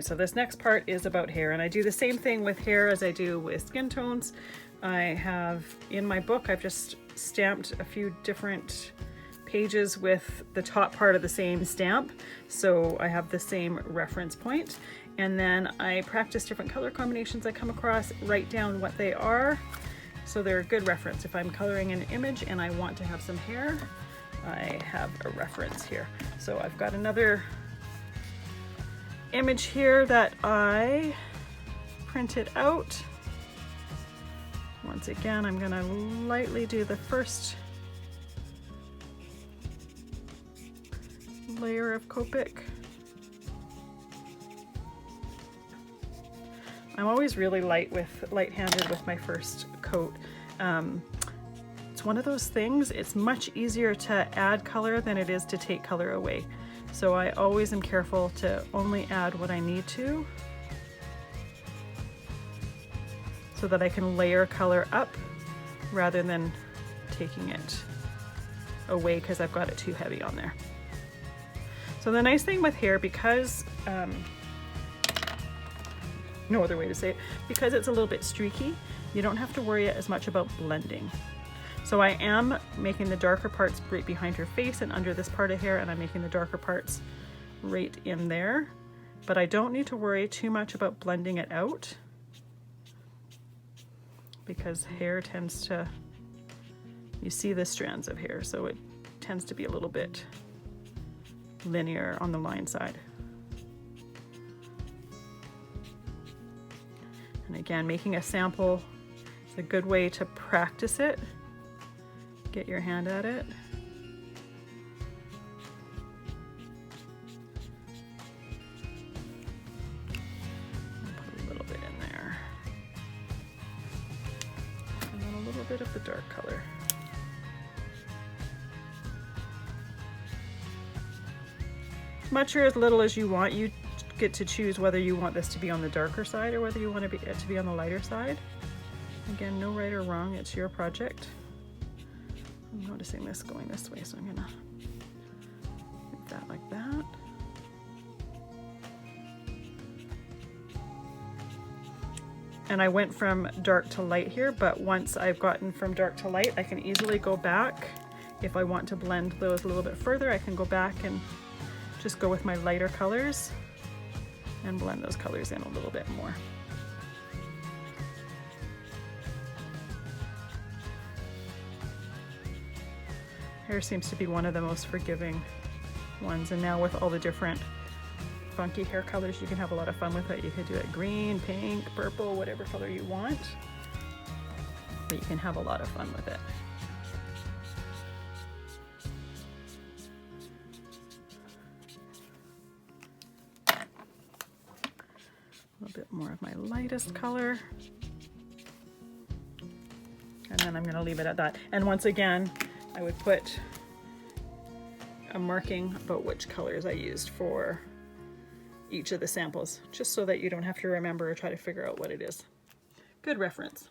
so this next part is about hair, and I do the same thing with hair as I do with skin tones. I have in my book, I've just stamped a few different pages with the top part of the same stamp, so I have the same reference point. And then I practice different color combinations I come across, write down what they are, so they're a good reference. If I'm coloring an image and I want to have some hair, I have a reference here. So I've got another image here that I printed out. Once again, I'm gonna lightly do the first layer of Copic. I'm always really light-handed with my first coat. It's one of those things, it's much easier to add color than it is to take color away. So I always am careful to only add what I need to, so that I can layer color up rather than taking it away because I've got it too heavy on there. So the nice thing with hair, because, no other way to say it, because it's a little bit streaky, you don't have to worry as much about blending. So I am making the darker parts right behind her face and under this part of hair, and I'm making the darker parts right in there. But I don't need to worry too much about blending it out, because hair tends to, you see the strands of hair, so it tends to be a little bit linear on the line side. And again, making a sample is a good way to practice it. Get your hand at it. I'll put a little bit in there. And then a little bit of the dark color. As much or as little as you want. You get to choose whether you want this to be on the darker side or whether you want it to be on the lighter side. Again, no right or wrong, it's your project. I'm noticing this going this way, so I'm gonna do that like that. And I went from dark to light here, but once I've gotten from dark to light, I can easily go back. If I want to blend those a little bit further, I can go back and just go with my lighter colors and blend those colors in a little bit more. Hair seems to be one of the most forgiving ones, and now with all the different funky hair colors, you can have a lot of fun with it. You could do it green, pink, purple, whatever color you want, but you can have a lot of fun with it. A little bit more of my lightest color, and then I'm going to leave it at that. And once again, I would put a marking about which colors I used for each of the samples, just so that you don't have to remember or try to figure out what it is. Good reference.